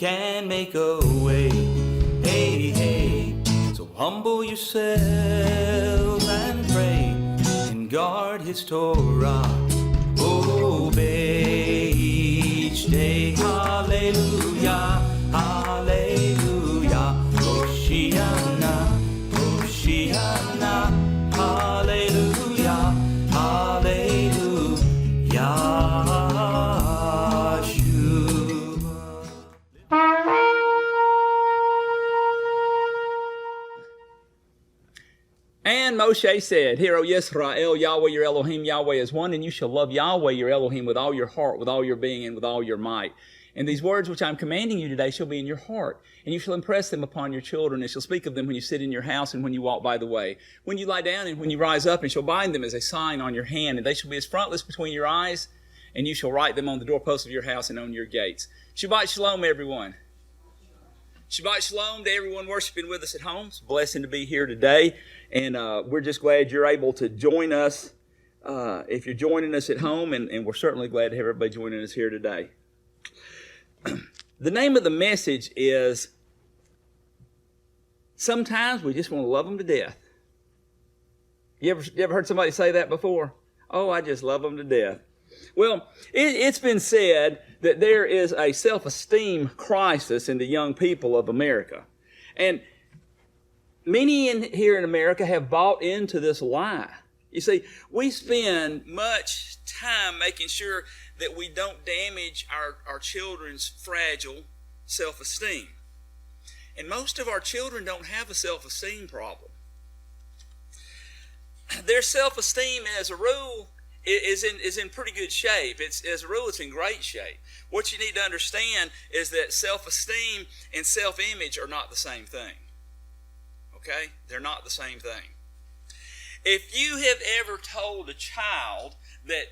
can make a way. Hey, hey, so humble yourselves and pray and guard his Torah. Obey each day. Hallelujah, hallelujah. Hoshiana, Hoshiana. Hallelujah, hallelujah. And Moshe said, Hear, O Yisrael, Yahweh your Elohim, Yahweh is one, and you shall love Yahweh your Elohim with all your heart, with all your being, and with all your might. And these words which I am commanding you today shall be in your heart, and you shall impress them upon your children, and shall speak of them when you sit in your house and when you walk by the way, when you lie down and when you rise up, and shall bind them as a sign on your hand, and they shall be as frontlets between your eyes, and you shall write them on the doorposts of your house and on your gates. Shabbat Shalom, everyone. Shabbat Shalom to everyone worshiping with us at home. It's a blessing to be here today, and we're just glad you're able to join us if you're joining us at home, and we're certainly glad to have everybody joining us here today. The name of the message is, Sometimes We Just Want to Love Them to Death. You ever heard somebody say that before? Oh, I just love them to death. Well, it's been said that there is a self-esteem crisis in the young people of America. And many here in America have bought into this lie. You see, we spend much time making sure that we don't damage our children's fragile self-esteem. And most of our children don't have a self-esteem problem. Their self-esteem, as a rule, is in pretty good shape. As a rule, it's in great shape. What you need to understand is that self-esteem and self-image are not the same thing. Okay? They're not the same thing. If you have ever told a child that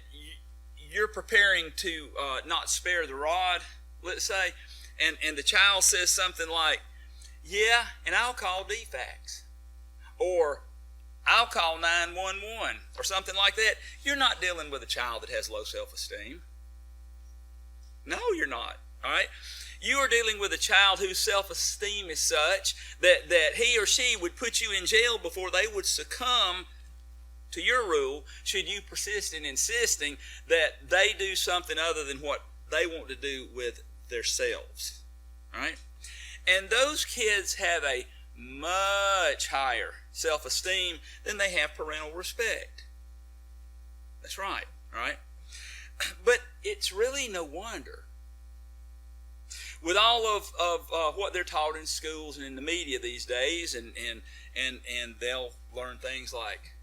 you're preparing to not spare the rod, let's say, and the child says something like, yeah, and I'll call DFACS, or I'll call 911, or something like that, you're not dealing with a child that has low self-esteem. No, you're not. All right? You are dealing with a child whose self-esteem is such that he or she would put you in jail before they would succumb to your rule should you persist in insisting that they do something other than what they want to do with themselves. All right? And those kids have a much higher self-esteem than they have parental respect. That's right, right? But it's really no wonder. With all of what they're taught in schools and in the media these days, and they'll learn things like,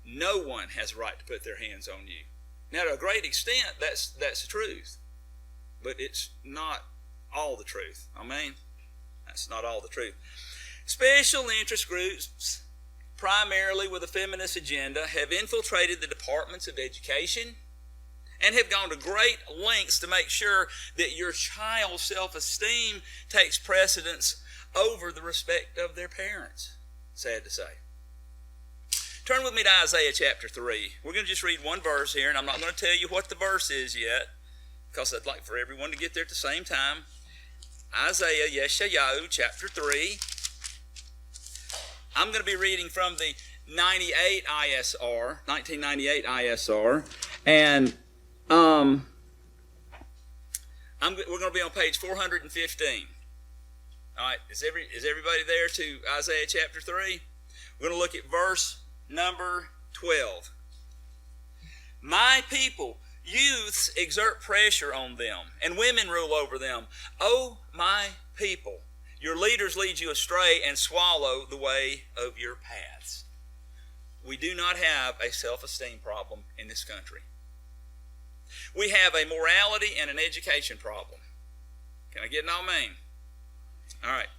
no one has a right to put their hands on you. Now, to a great extent, that's the truth. But it's not all the truth. I mean, that's not all the truth. Special interest groups, primarily with a feminist agenda, have infiltrated the departments of education and have gone to great lengths to make sure that your child's self-esteem takes precedence over the respect of their parents. Sad to say. Turn with me to Isaiah chapter 3. We're going to just read one verse here, and I'm not going to tell you what the verse is yet, because I'd like for everyone to get there at the same time. Isaiah, YHWH, chapter 3. I'm going to be reading from the 1998 ISR, and we're going to be on page 415. All right, is everybody there to Isaiah chapter 3? We're going to look at verse number 12. My people, youths exert pressure on them, and women rule over them. O my people, your leaders lead you astray and swallow the way of your paths. We do not have a self-esteem problem in this country. We have a morality and an education problem. Can I get an amen? All right.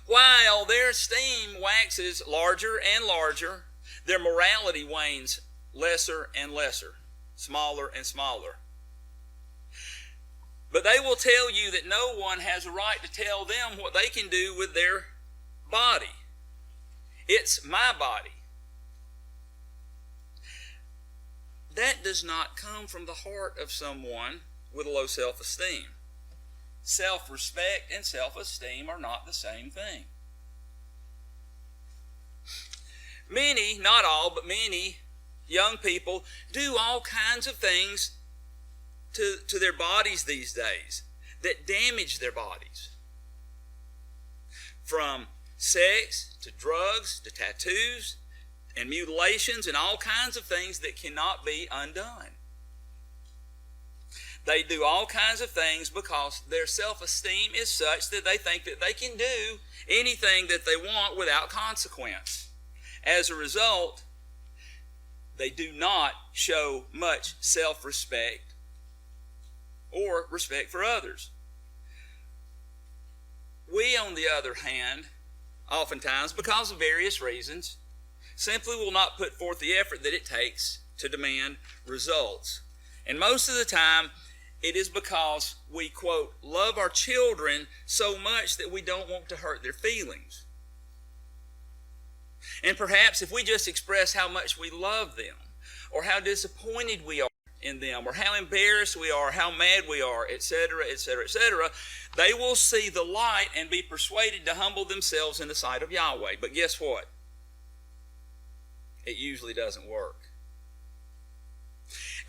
While their esteem waxes larger and larger, their morality wanes lesser and lesser, smaller and smaller. But they will tell you that no one has a right to tell them what they can do with their body. It's my body. That does not come from the heart of someone with a low self-esteem. self-respect and self-esteem are not the same thing. Many, not all, but many young people do all kinds of things to their bodies these days that damage their bodies. From sex to drugs to tattoos and mutilations and all kinds of things that cannot be undone. They do all kinds of things because their self-esteem is such that they think that they can do anything that they want without consequence. As a result, they do not show much self-respect or respect for others. We, on the other hand, oftentimes, because of various reasons, simply will not put forth the effort that it takes to demand results. And most of the time, it is because we, quote, love our children so much that we don't want to hurt their feelings. And perhaps if we just express how much we love them, or how disappointed we are in them, or how embarrassed we are, how mad we are, etc., etc., etc., they will see the light and be persuaded to humble themselves in the sight of Yahweh. But guess what? It usually doesn't work.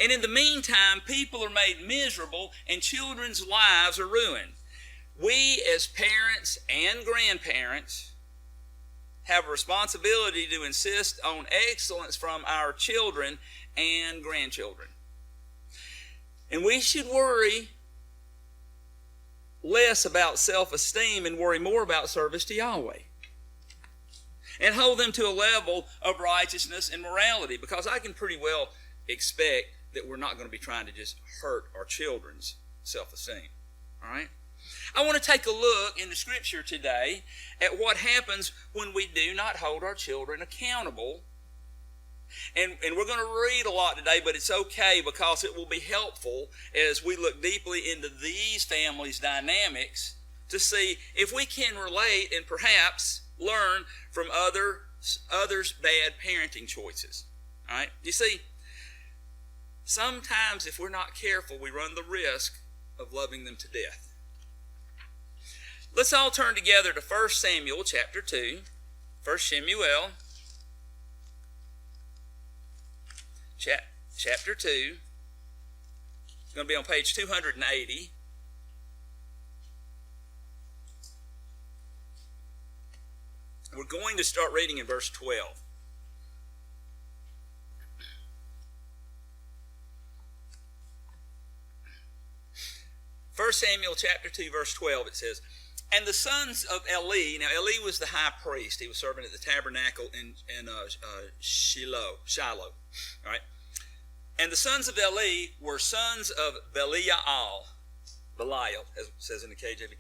And in the meantime, people are made miserable and children's lives are ruined. We as parents and grandparents have a responsibility to insist on excellence from our children and grandchildren. And we should worry less about self-esteem and worry more about service to Yahweh. And hold them to a level of righteousness and morality, because I can pretty well expect that we're not going to be trying to just hurt our children's self-esteem. All right? I want to take a look in the Scripture today at what happens when we do not hold our children accountable. And we're going to read a lot today, but it's okay because it will be helpful as we look deeply into these families' dynamics to see if we can relate and perhaps learn from others' bad parenting choices. All right? You see, sometimes if we're not careful, we run the risk of loving them to death. Let's all turn together to 1 Samuel chapter 2. 1 Samuel chapter 2. It's going to be on page 280. We're going to start reading in verse 12. First Samuel chapter 2, verse 12, it says, "And the sons of Ely," now Ely was the high priest. He was serving at the tabernacle in Shiloh. All right. "And the sons of Ely were sons of Belial, as it says in the KJV.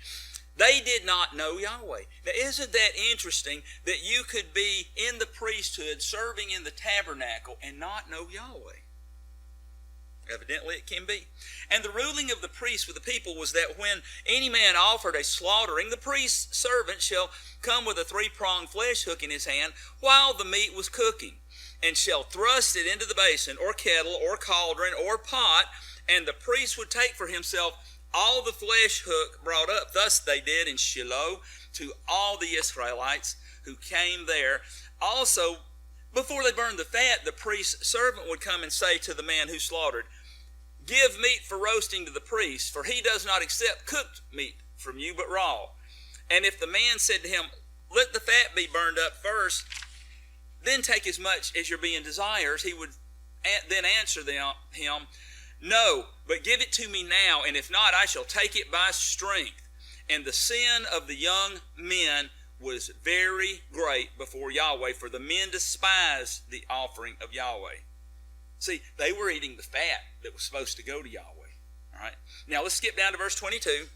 They did not know Yahweh." Now, isn't that interesting that you could be in the priesthood, serving in the tabernacle, and not know Yahweh? Evidently it can be. "And the ruling of the priests with the people was that when any man offered a slaughtering, the priest's servant shall come with a 3-pronged flesh hook in his hand while the meat was cooking, and shall thrust it into the basin, or kettle, or cauldron, or pot, and the priest would take for himself all the flesh hook brought up. Thus they did in Shiloh to all the Israelites who came there. Also, before they burned the fat, the priest's servant would come and say to the man who slaughtered, 'Give meat for roasting to the priest, for he does not accept cooked meat from you, but raw.' And if the man said to him, 'Let the fat be burned up first, then take as much as your being desires,' he would then answer him, 'No, but give it to me now, and if not, I shall take it by strength.' And the sin of the young men was very great before Yahweh, for the men despised the offering of Yahweh." See, they were eating the fat that was supposed to go to Yahweh. All right. Now let's skip down to verse 22.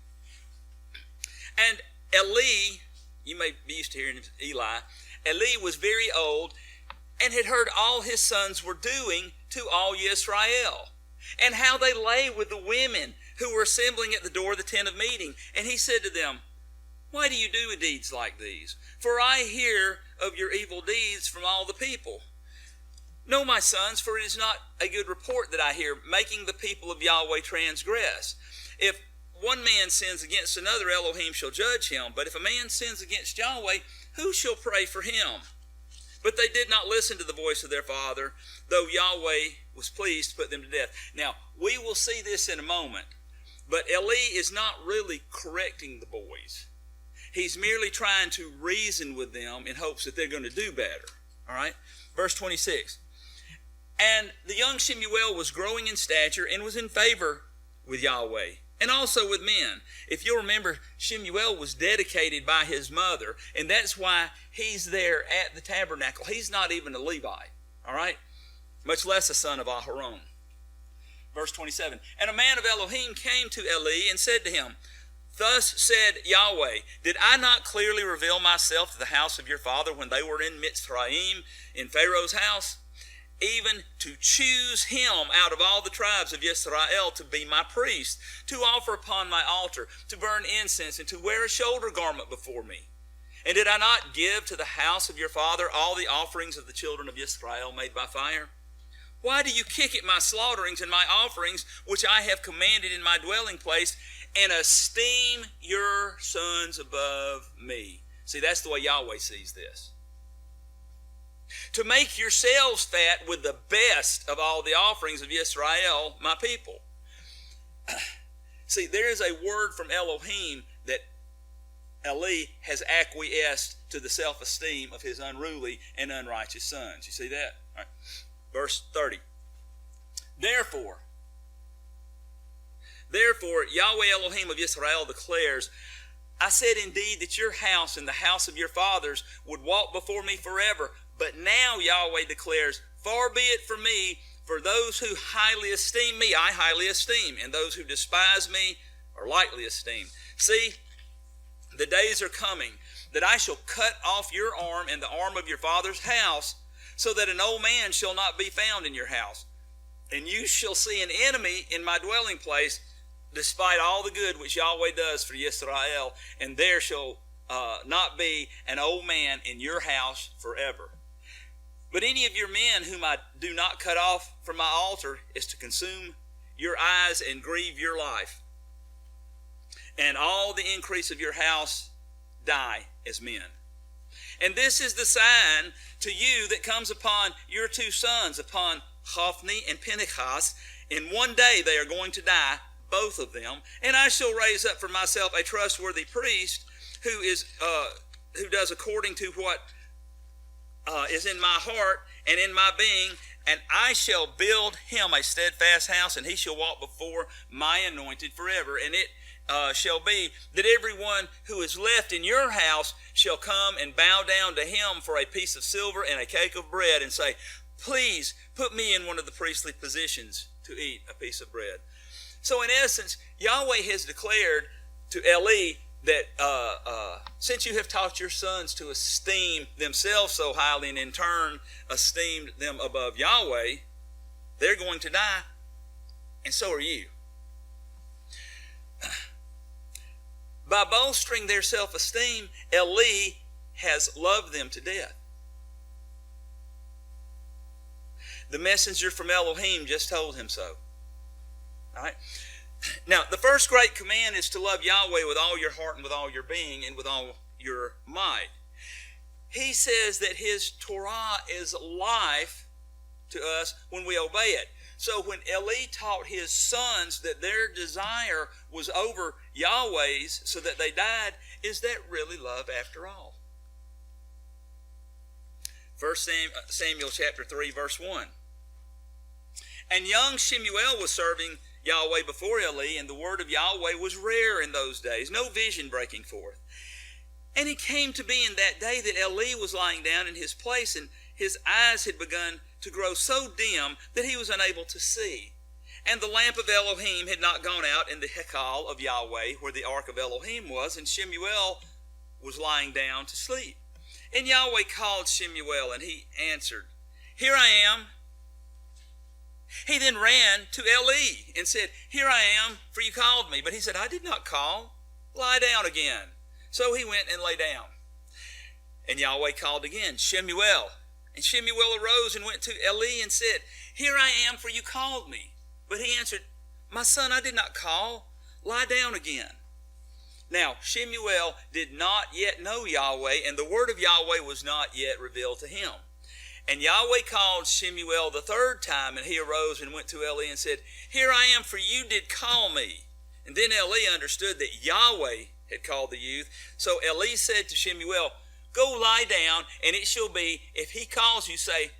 "And Eli," you may be used to hearing Eli, "Eli was very old and had heard all his sons were doing to all Yisrael, and how they lay with the women who were assembling at the door of the tent of meeting. And he said to them, 'Why do you do deeds like these? For I hear of your evil deeds from all the people. No, my sons, for it is not a good report that I hear, making the people of Yahweh transgress. If one man sins against another, Elohim shall judge him. But if a man sins against Yahweh, who shall pray for him? But they did not listen to the voice of their father, though Yahweh was pleased to put them to death. Now, we will see this in a moment, but Eli is not really correcting the boys. He's merely trying to reason with them in hopes that they're going to do better. All right? Verse 26. And the young Shemuel was growing in stature and was in favor with Yahweh and also with men. If you'll remember, Shemuel was dedicated by his mother, and that's why he's there at the tabernacle. He's not even a Levite, all right? Much less a son of Aharon. Verse 27. And a man of Elohim came to Eli and said to him, Thus said Yahweh, did I not clearly reveal myself to the house of your father when they were in Mitzrayim, in Pharaoh's house? Even to choose him out of all the tribes of Yisrael to be my priest, to offer upon my altar, to burn incense, and to wear a shoulder garment before me. And did I not give to the house of your father all the offerings of the children of Yisrael made by fire? Why do you kick at my slaughterings and my offerings, which I have commanded in my dwelling place, and esteem your sons above me? See, that's the way Yahweh sees this. To make yourselves fat with the best of all the offerings of Yisrael, my people. See, there is a word from Elohim that Eli has acquiesced to the self-esteem of his unruly and unrighteous sons. You see that? All right. Verse 30. Therefore, Yahweh Elohim of Yisrael declares, I said indeed that your house and the house of your fathers would walk before me forever. But now Yahweh declares, far be it from me, for those who highly esteem me, I highly esteem, and those who despise me are lightly esteemed. See, the days are coming that I shall cut off your arm and the arm of your father's house, so that an old man shall not be found in your house. And you shall see an enemy in my dwelling place, despite all the good which Yahweh does for Yisrael, and there shall not be an old man in your house forever. But any of your men whom I do not cut off from my altar is to consume your eyes and grieve your life. And all the increase of your house die as men. And this is the sign to you that comes upon your two sons, upon Hophni and Phinehas. In one day they are going to die, both of them. And I shall raise up for myself a trustworthy priest who does according to what is in my heart and in my being, and I shall build him a steadfast house, and he shall walk before my anointed forever. And it shall be that everyone who is left in your house shall come and bow down to him for a piece of silver and a cake of bread, and say, please put me in one of the priestly positions to eat a piece of bread. So in essence, Yahweh has declared to Eli that since you have taught your sons to esteem themselves so highly, and in turn esteemed them above Yahweh, they're going to die, and so are you. By bolstering their self-esteem, Eli has loved them to death. The messenger from Elohim just told him so. All right? Now, the first great command is to love Yahweh with all your heart and with all your being and with all your might. He says that his Torah is life to us when we obey it. So when Eli taught his sons that their desire was over Yahweh's so that they died, is that really love after all? 1 Samuel chapter 3, verse 1. And young Shemuel was serving Yahweh before Eli, and the word of Yahweh was rare in those days, no vision breaking forth. And it came to be in that day that Eli was lying down in his place, and his eyes had begun to grow so dim that he was unable to see. And the lamp of Elohim had not gone out in the Hekal of Yahweh, where the ark of Elohim was, and Shemuel was lying down to sleep. And Yahweh called Shemuel, and he answered, Here I am. He then ran to Eli and said, Here I am, for you called me. But he said, I did not call. Lie down again. So he went and lay down. And Yahweh called again, Shemuel. And Shemuel arose and went to Eli and said, Here I am, for you called me. But he answered, My son, I did not call. lie down again. Now, Shemuel did not yet know Yahweh, and the word of Yahweh was not yet revealed to him. And Yahweh called Shemuel the third time, and he arose and went to Eli and said, Here I am, for you did call me. And then Eli understood that Yahweh had called the youth. So Eli said to Shemuel, Go lie down, and it shall be, if he calls you, say,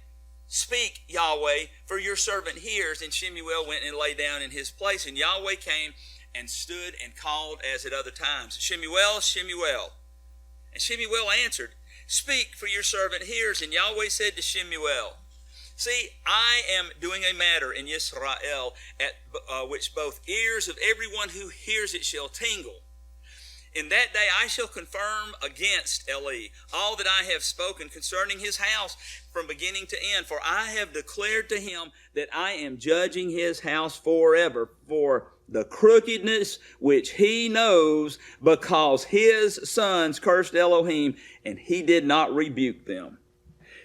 Speak, Yahweh, for your servant hears. And Shemuel went and lay down in his place, and Yahweh came and stood and called as at other times, Shemuel, Shemuel. And Shemuel answered, Speak, for your servant hears. And Yahweh said to Shemuel, See, I am doing a matter in Israel at which both ears of everyone who hears it shall tingle. In that day I shall confirm against Eli all that I have spoken concerning his house from beginning to end. For I have declared to him that I am judging his house forever for the crookedness which he knows, because his sons cursed Elohim, and he did not rebuke them.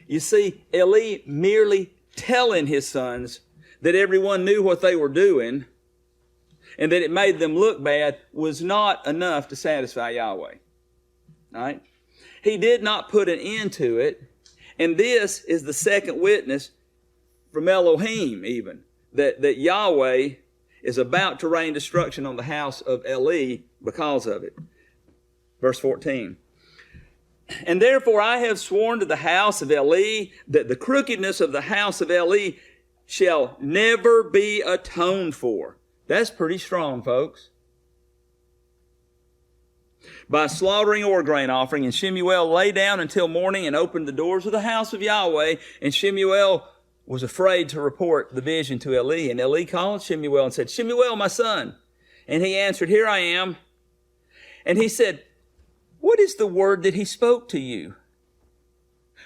You see, Eli merely telling his sons that everyone knew what they were doing and that it made them look bad was not enough to satisfy Yahweh. Right? He did not put an end to it, and this is the second witness from Elohim even, that Yahweh is about to rain destruction on the house of Eli because of it. Verse 14. And therefore I have sworn to the house of Eli that the crookedness of the house of Eli shall never be atoned for. That's pretty strong, folks. By slaughtering or grain offering. And Shemuel lay down until morning and opened the doors of the house of Yahweh. And Shemuel was afraid to report the vision to Eli. And Eli called Shemuel and said, Shemuel, my son. And he answered, Here I am. And he said, What is the word that he spoke to you?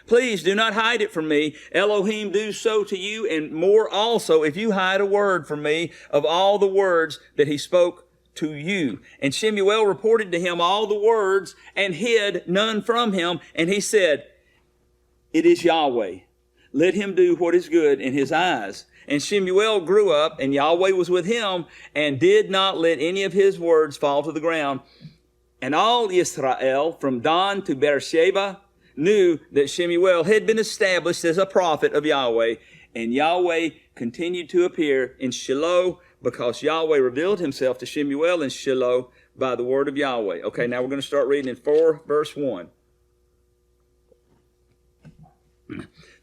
Please do not hide it from me. Elohim do so to you, and more also, if you hide a word from me of all the words that he spoke to you. And Shemuel reported to him all the words and hid none from him. And he said, It is Yahweh. Let him do what is good in his eyes. And Shemuel grew up, and Yahweh was with him, and did not let any of his words fall to the ground. And all Israel, from Dan to Beersheba, knew that Shemuel had been established as a prophet of Yahweh. And Yahweh continued to appear in Shiloh, because Yahweh revealed himself to Shemuel in Shiloh by the word of Yahweh. Okay, now we're going to start reading in 4 verse 1.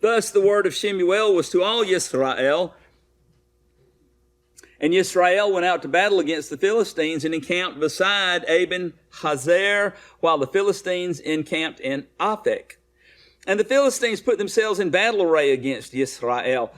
Thus the word of Shemuel was to all Israel. And Israel went out to battle against the Philistines and encamped beside Aben Hazer, while the Philistines encamped in Aphek. And the Philistines put themselves in battle array against Israel.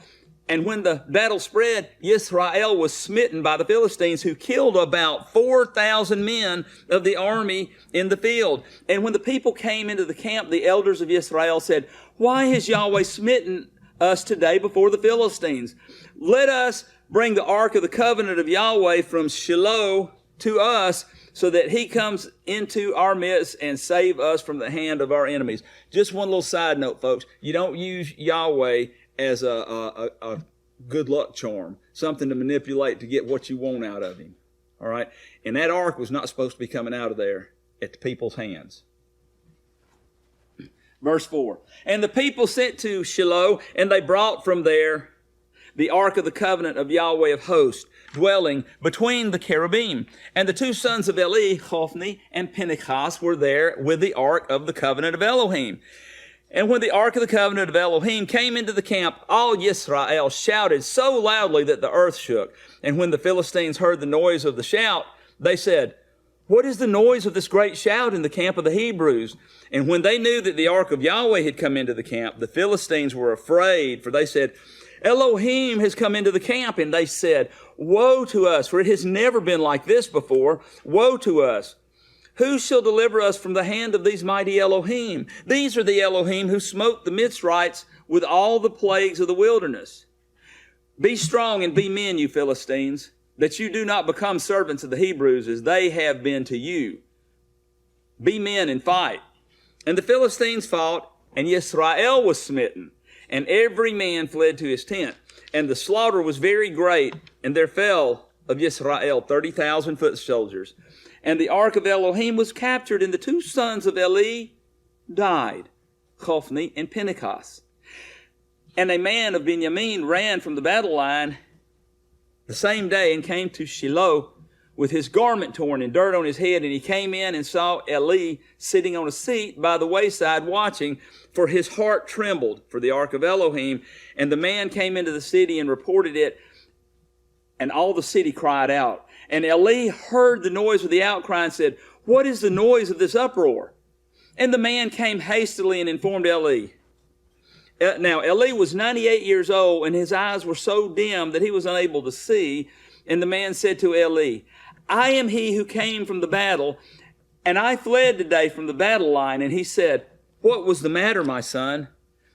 And when the battle spread, Israel was smitten by the Philistines, who killed about 4,000 men of the army in the field. And when the people came into the camp, the elders of Israel said, Why has Yahweh smitten us today before the Philistines? Let us bring the ark of the covenant of Yahweh from Shiloh to us, so that he comes into our midst and save us from the hand of our enemies. Just one little side note, folks. You don't use Yahweh as a good luck charm, something to manipulate to get what you want out of him. All right? And that ark was not supposed to be coming out of there at the people's hands. Verse 4. And the people sent to Shiloh, and they brought from there the ark of the covenant of Yahweh of hosts, dwelling between the cherubim. And the two sons of Eli, Hophni and Phinehas, were there with the ark of the covenant of Elohim. And when the ark of the covenant of Elohim came into the camp, all Yisrael shouted so loudly that the earth shook. And when the Philistines heard the noise of the shout, they said, What is the noise of this great shout in the camp of the Hebrews? And when they knew that the ark of Yahweh had come into the camp, the Philistines were afraid, for they said, Elohim has come into the camp. And they said, Woe to us, for it has never been like this before. Woe to us. Who shall deliver us from the hand of these mighty Elohim? These are the Elohim who smote the Mitzrites with all the plagues of the wilderness. Be strong and be men, you Philistines, that you do not become servants of the Hebrews as they have been to you. Be men and fight. And the Philistines fought, and Yisrael was smitten, and every man fled to his tent. And the slaughter was very great, and there fell of Israel, 30,000 foot soldiers. And the ark of Elohim was captured, and the two sons of Ely died, Hophni and Phinehas. And a man of Benjamin ran from the battle line the same day and came to Shiloh with his garment torn and dirt on his head. And he came in and saw Ely sitting on a seat by the wayside watching, for his heart trembled for the ark of Elohim. And the man came into the city and reported it, and all the city cried out. And Ely heard the noise of the outcry and said, "What is the noise of this uproar?" And the man came hastily and informed Ely. Now, Ely was 98 years old, and his eyes were so dim that he was unable to see. And the man said to Ely, "I am he who came from the battle, and I fled today from the battle line." And he said, "What was the matter, my son?"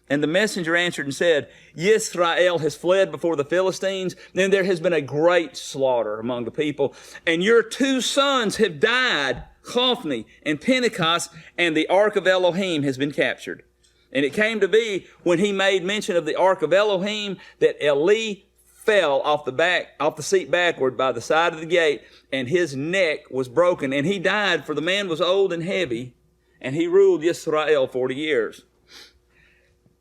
And the messenger answered and said, "Yisrael has fled before the Philistines, and there has been a great slaughter among the people. And your two sons have died, Hophni and Phinehas, and the ark of Elohim has been captured." And it came to be, when he made mention of the ark of Elohim, that Ely fell off the seat backward by the side of the gate, and his neck was broken, and he died, for the man was old and heavy, and he ruled Israel 40 years.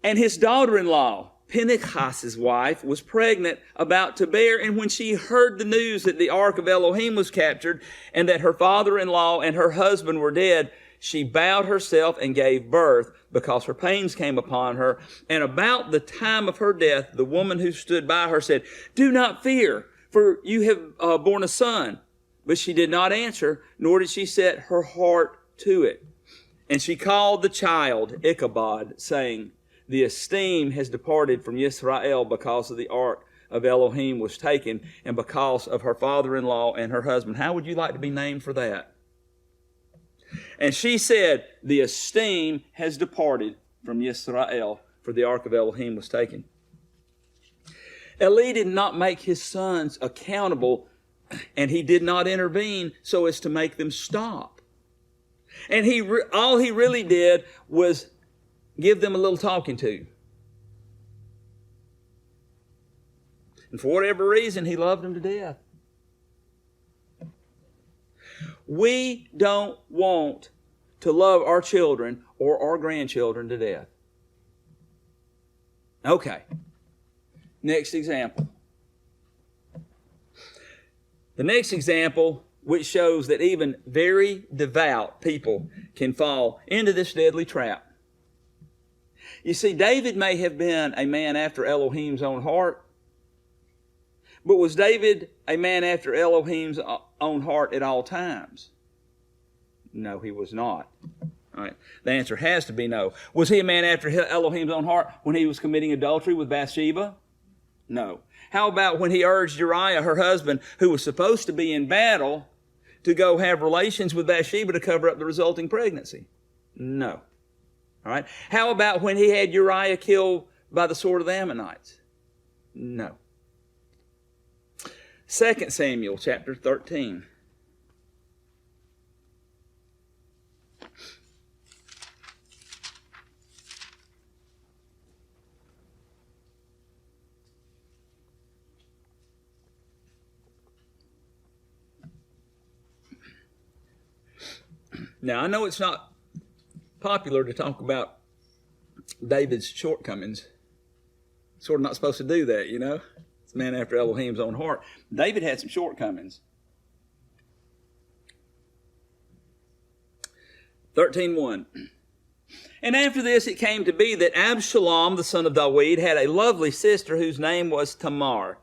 And his daughter-in-law, Phinehas' wife, was pregnant, about to bear, and when she heard the news that the ark of Elohim was captured, and that her father-in-law and her husband were dead, she bowed herself and gave birth, because her pains came upon her. And about the time of her death, the woman who stood by her said, "Do not fear, for you have borne a son." But she did not answer, nor did she set her heart to it. And she called the child Ichabod, saying, "The esteem has departed from Israel, because of the ark of Elohim was taken, and because of her father-in-law and her husband." How would you like to be named for that? And she said, "The esteem has departed from Yisrael, for the ark of Elohim was taken." Ely did not make his sons accountable, and he did not intervene so as to make them stop. And all he really did was give them a little talking to. And for whatever reason, he loved them to death. We don't want to love our children or our grandchildren to death. Okay. Next example. The next example, which shows that even very devout people can fall into this deadly trap. You see, David may have been a man after Elohim's own heart, but was David a man after Elohim's own heart at all times? No, he was not. All right. The answer has to be no. Was he a man after Elohim's own heart when he was committing adultery with Bathsheba? No. How about when he urged Uriah, her husband, who was supposed to be in battle, to go have relations with Bathsheba to cover up the resulting pregnancy? No. All right. How about when he had Uriah killed by the sword of the Ammonites? No. 2 Samuel chapter 13. Now, I know it's not popular to talk about David's shortcomings. Sort of not supposed to do that, you know. It's a man after Elohim's own heart. David had some shortcomings. 13:1. And after this it came to be that Absalom, the son of David, had a lovely sister whose name was Tamar.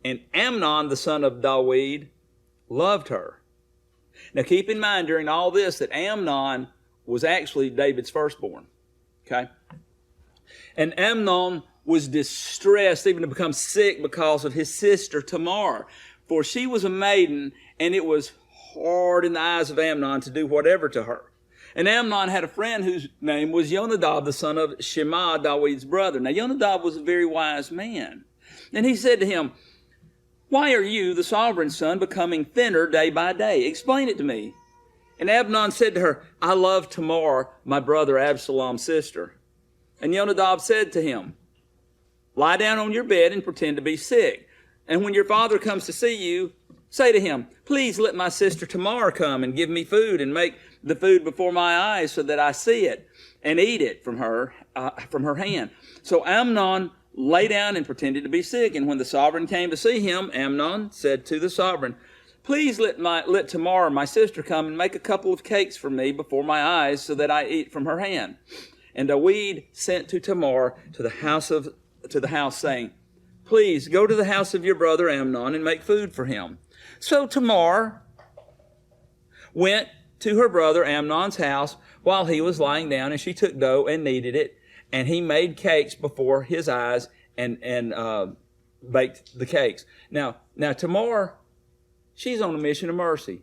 And Amnon, the son of David, loved her. Now keep in mind during all this that Amnon was actually David's firstborn. Okay? And Amnon was distressed, even to become sick, because of his sister Tamar. For she was a maiden, and it was hard in the eyes of Amnon to do whatever to her. And Amnon had a friend whose name was Jonadab, the son of Shema, David's brother. Now Jonadab was a very wise man. And he said to him, "Why are you, the sovereign's son, becoming thinner day by day? Explain it to me." And Amnon said to her, "I love Tamar, my brother Absalom's sister." And Jonadab said to him, "Lie down on your bed and pretend to be sick. And when your father comes to see you, Say to him, please let my sister Tamar come and give me food and make the food before my eyes so that I see it and eat it from her hand. So Amnon lay down and pretended to be sick. And when the sovereign came to see him, Amnon said to the sovereign, please let Tamar, my sister, come and make a couple of cakes for me before my eyes so that I eat from her hand. And Dawid sent to Tamar to the house saying, please go to the house of your brother Amnon and make food for him. So Tamar went to her brother Amnon's house while he was lying down, and she took dough and kneaded it, and he made cakes before his eyes and baked the cakes. Now Tamar, she's on a mission of mercy.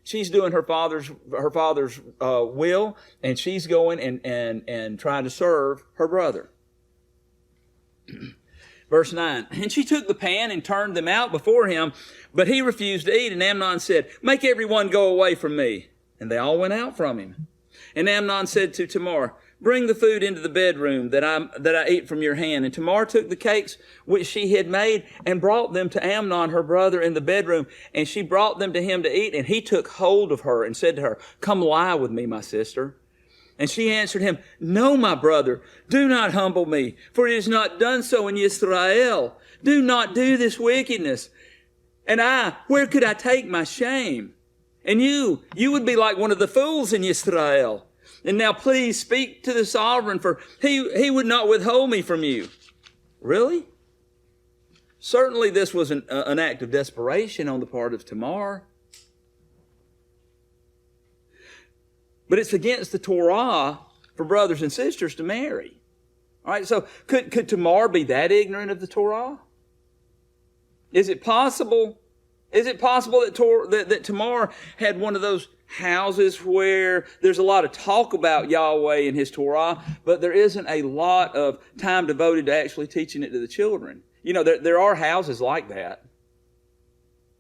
She's doing her father's will, and she's going and trying to serve her brother. Verse 9, and she took the pan and turned them out before him, but he refused to eat. And Amnon said, make everyone go away from me. And they all went out from him. And Amnon said to Tamar, bring the food into the bedroom that I eat from your hand. And Tamar took the cakes which she had made and brought them to Amnon, her brother, in the bedroom. And she brought them to him to eat. And he took hold of her and said to her, come lie with me, my sister. And she answered him, no, my brother, do not humble me, for it is not done so in Israel. Do not do this wickedness. And where could I take my shame? And you would be like one of the fools in Israel. And now please speak to the sovereign, for he would not withhold me from you. Really? Certainly this was an act of desperation on the part of Tamar. But it's against the Torah for brothers and sisters to marry. All right, so could Tamar be that ignorant of the Torah? Is it possible that Tamar had one of those houses where there's a lot of talk about Yahweh and His Torah, but there isn't a lot of time devoted to actually teaching it to the children? You know, there are houses like that.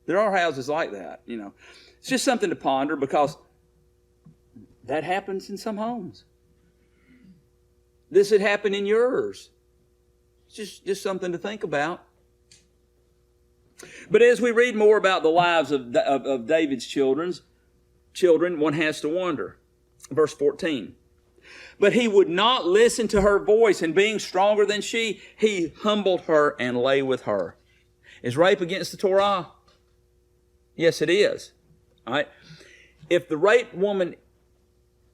There are houses like that, you know. It's just something to ponder, because that happens in some homes. This had happened in yours. It's just something to think about. But as we read more about the lives of David's children, one has to wonder. Verse 14. But he would not listen to her voice, and being stronger than she, he humbled her and lay with her. Is rape against the Torah? Yes, it is. All right. If the raped woman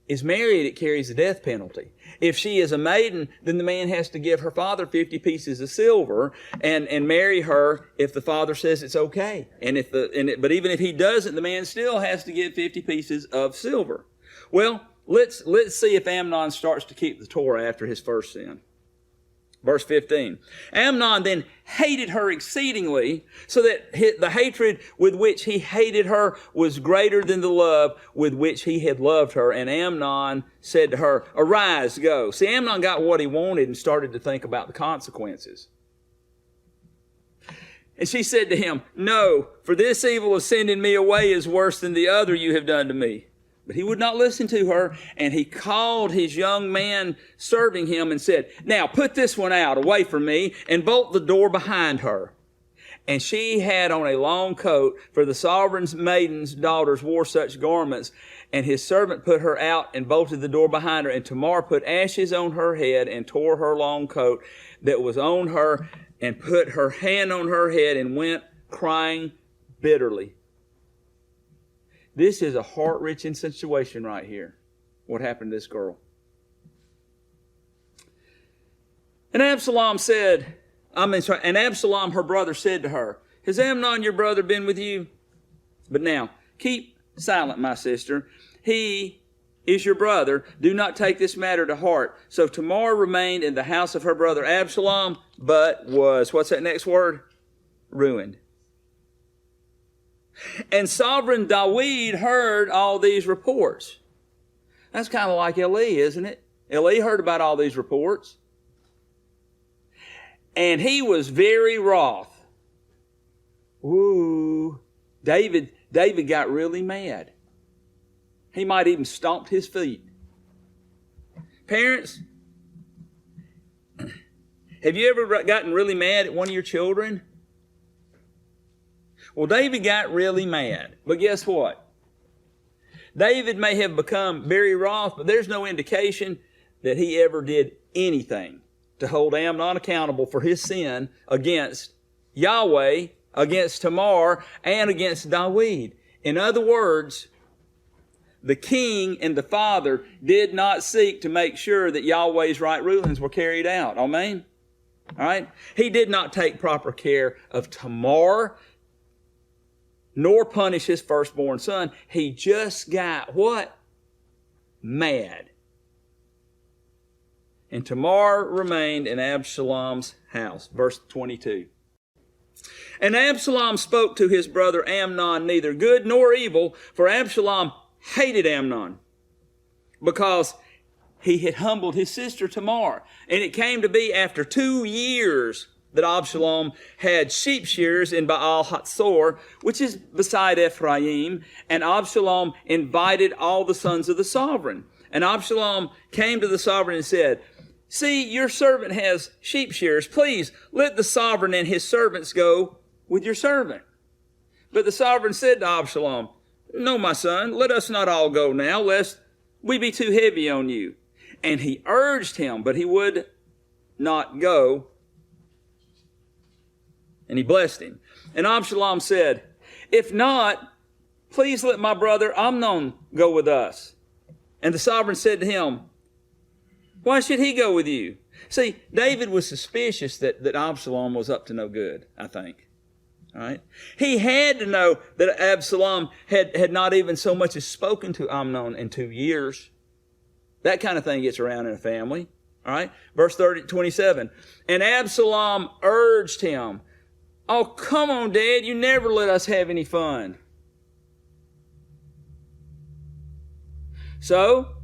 is married, it carries the death penalty. If she is a maiden, then the man has to give her father 50 pieces of silver and marry her if the father says it's okay. But even if he doesn't, the man still has to give 50 pieces of silver. Well, let's see if Amnon starts to keep the Torah after his first sin. Verse 15. Amnon then hated her exceedingly, so that the hatred with which he hated her was greater than the love with which he had loved her. And Amnon said to her, arise, go. See, Amnon got what he wanted and started to think about the consequences. And she said to him, no, for this evil of sending me away is worse than the other you have done to me. But he would not listen to her, and he called his young man serving him and said, now put this one out away from me and bolt the door behind her. And she had on a long coat, for the sovereign's maidens' daughters wore such garments. And his servant put her out and bolted the door behind her. And Tamar put ashes on her head and tore her long coat that was on her and put her hand on her head and went crying bitterly. This is a heart-wrenching situation right here. What happened to this girl? And Absalom, her brother, said to her, has Amnon your brother been with you? But now, keep silent, my sister. He is your brother. Do not take this matter to heart. So Tamar remained in the house of her brother Absalom, but was, what's that next word? Ruined. And sovereign Dawid heard all these reports. That's kind of like Eli, isn't it? Eli heard about all these reports. And he was very wroth. Ooh, David got really mad. He might even stomped his feet. Parents, have you ever gotten really mad at one of your children? Well, David got really mad. But guess what? David may have become very wroth, but there's no indication that he ever did anything to hold Amnon accountable for his sin against Yahweh, against Tamar, and against David. In other words, the king and the father did not seek to make sure that Yahweh's right rulings were carried out. Amen? All right? He did not take proper care of Tamar, nor punish his firstborn son. He just got what? Mad. And Tamar remained in Absalom's house. Verse 22. And Absalom spoke to his brother Amnon neither good nor evil, for Absalom hated Amnon because he had humbled his sister Tamar. And it came to be after 2 years that Absalom had sheep shearers in Baal Hatzor, which is beside Ephraim, and Absalom invited all the sons of the sovereign. And Absalom came to the sovereign and said, "See, your servant has sheep shearers. Please let the sovereign and his servants go with your servant." But the sovereign said to Absalom, "No, my son, let us not all go now, lest we be too heavy on you." And he urged him, but he would not go. And he blessed him. And Absalom said, "If not, please let my brother Amnon go with us." And the sovereign said to him, "Why should he go with you?" See, David was suspicious that Absalom was up to no good, I think. All right? He had to know that Absalom had not even so much as spoken to Amnon in 2 years. That kind of thing gets around in a family. All right? Verse 27. And Absalom urged him, "Oh, come on, Dad, you never let us have any fun." So,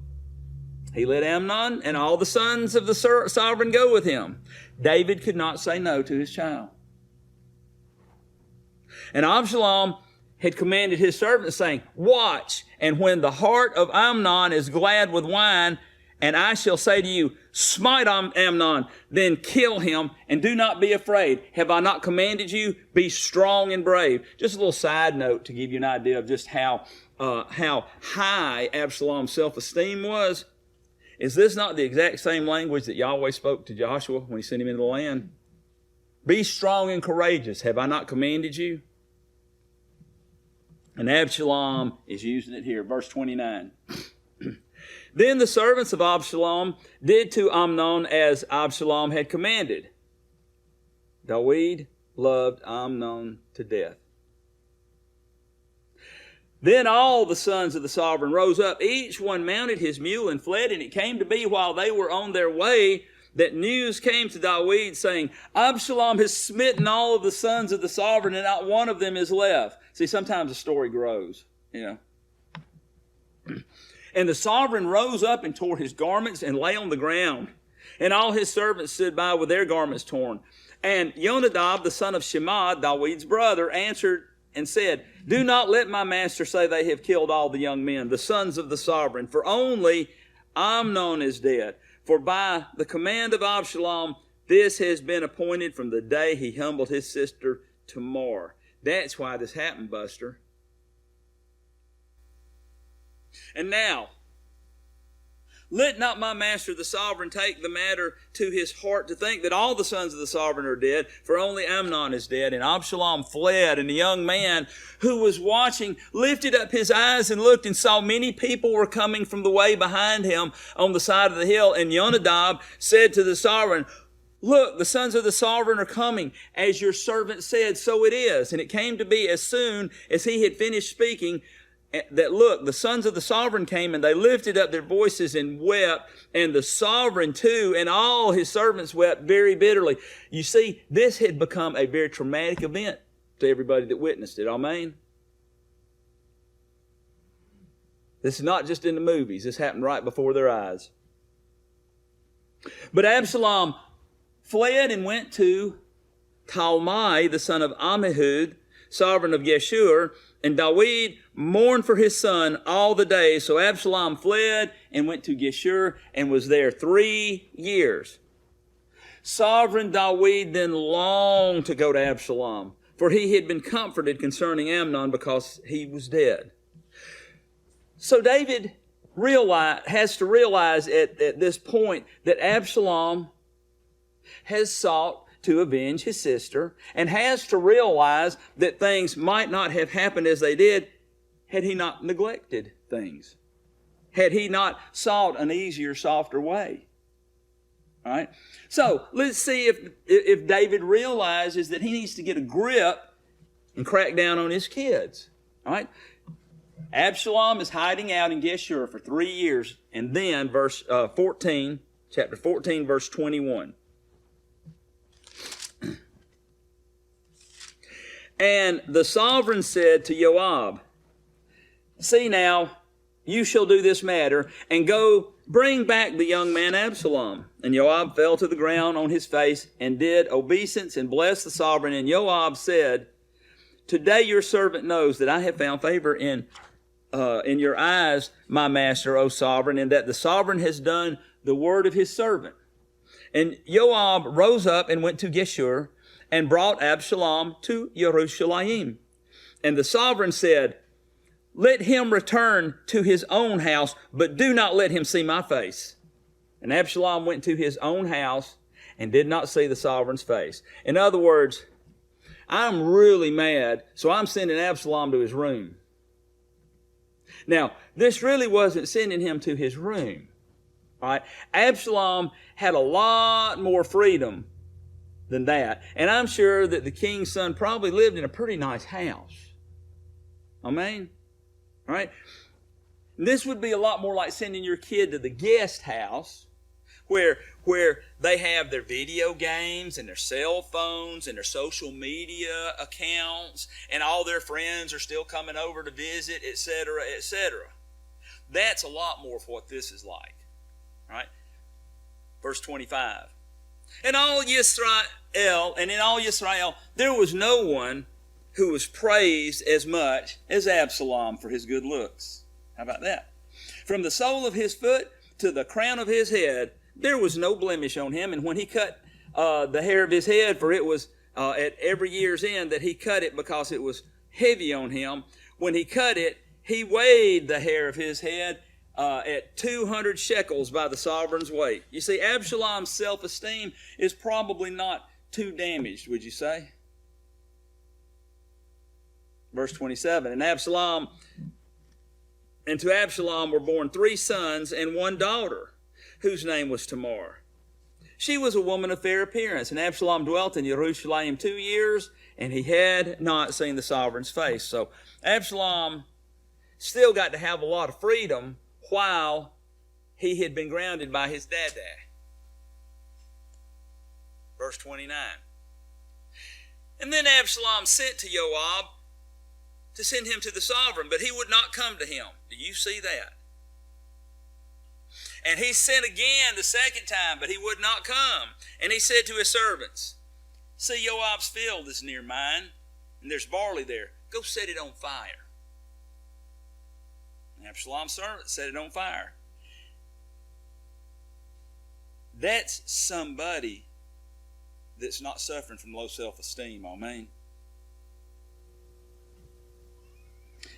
he let Amnon and all the sons of the sovereign go with him. David could not say no to his child. And Absalom had commanded his servants, saying, "Watch, and when the heart of Amnon is glad with wine, and I shall say to you, smite Amnon, then kill him, and do not be afraid. Have I not commanded you? Be strong and brave." Just a little side note to give you an idea of just how high Absalom's self-esteem was. Is this not the exact same language that Yahweh spoke to Joshua when he sent him into the land? Be strong and courageous. Have I not commanded you? And Absalom is using it here. Verse 29. Then the servants of Absalom did to Amnon as Absalom had commanded. David loved Amnon to death. Then all the sons of the sovereign rose up. Each one mounted his mule and fled. And it came to be while they were on their way that news came to David, saying, "Absalom has smitten all of the sons of the sovereign, and not one of them is left." See, sometimes the story grows, you know. And the sovereign rose up and tore his garments and lay on the ground. And all his servants stood by with their garments torn. And Jonadab, the son of Shema, David's brother, answered and said, "Do not let my master say they have killed all the young men, the sons of the sovereign, for only Amnon is dead. For by the command of Absalom, this has been appointed from the day he humbled his sister Tamar." That's why this happened, Buster. And now, let not my master the sovereign take the matter to his heart to think that all the sons of the sovereign are dead, for only Amnon is dead. And Absalom fled, and the young man who was watching lifted up his eyes and looked and saw many people were coming from the way behind him on the side of the hill. And Jonadab said to the sovereign, "Look, the sons of the sovereign are coming, as your servant said, so it is." And it came to be as soon as he had finished speaking, that look, the sons of the sovereign came, and they lifted up their voices and wept, and the sovereign too, and all his servants wept very bitterly. You see, this had become a very traumatic event to everybody that witnessed it. Amen? This is not just in the movies. This happened right before their eyes. But Absalom fled and went to Talmai, the son of Ammihud, sovereign of Geshur, and David mourned for his son all the days. So Absalom fled and went to Geshur and was there 3 years. Sovereign David then longed to go to Absalom, for he had been comforted concerning Amnon because he was dead. So David has to realize at this point that Absalom has sought to avenge his sister, and has to realize that things might not have happened as they did had he not neglected things, had he not sought an easier, softer way. All right? So let's see if David realizes that he needs to get a grip and crack down on his kids. All right? Absalom is hiding out in Geshur for 3 years, and then chapter 14, verse 21. And the sovereign said to Joab, "See now, you shall do this matter, and go bring back the young man Absalom." And Joab fell to the ground on his face, and did obeisance, and blessed the sovereign. And Joab said, "Today your servant knows that I have found favor in your eyes, my master, O sovereign, and that the sovereign has done the word of his servant." And Joab rose up and went to Geshur, and brought Absalom to Jerusalem. And the sovereign said, "Let him return to his own house, but do not let him see my face." And Absalom went to his own house and did not see the sovereign's face. In other words, I'm really mad, so I'm sending Absalom to his room. Now, this really wasn't sending him to his room. All right? Absalom had a lot more freedom than that. And I'm sure that the king's son probably lived in a pretty nice house. Amen? All right? This would be a lot more like sending your kid to the guest house where they have their video games and their cell phones and their social media accounts, and all their friends are still coming over to visit, etc., etc. That's a lot more of what this is like. All right? Verse 25. And in all Yisrael, there was no one who was praised as much as Absalom for his good looks. How about that? From the sole of his foot to the crown of his head, there was no blemish on him. And when he cut the hair of his head, for it was at every year's end that he cut it because it was heavy on him, when he cut it, he weighed the hair of his head at 200 shekels by the sovereign's weight. You see, Absalom's self-esteem is probably not too damaged, would you say? Verse 27, and to Absalom were born 3 sons and 1 daughter, whose name was Tamar. She was a woman of fair appearance, and Absalom dwelt in Jerusalem 2 years, and he had not seen the sovereign's face. So Absalom still got to have a lot of freedom while he had been grounded by his dada. Verse 29. And then Absalom sent to Joab to send him to the sovereign, but he would not come to him. Do you see that? And he sent again the second time, but he would not come. And he said to his servants, "See, Joab's field is near mine, and there's barley there. Go set it on fire." Absalom's servant set it on fire. That's somebody that's not suffering from low self-esteem, amen.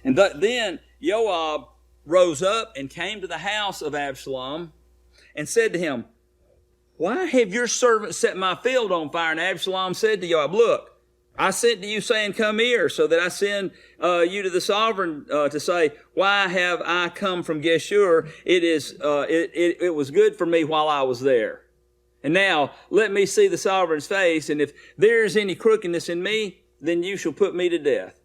And then Joab rose up and came to the house of Absalom and said to him, "Why have your servant set my field on fire?" And Absalom said to Joab, "Look, I sent to you saying, 'Come here,' so that I send you to the sovereign to say, 'Why have I come from Geshur? It was good for me while I was there. And now let me see the sovereign's face, and if there is any crookedness in me, then you shall put me to death.'"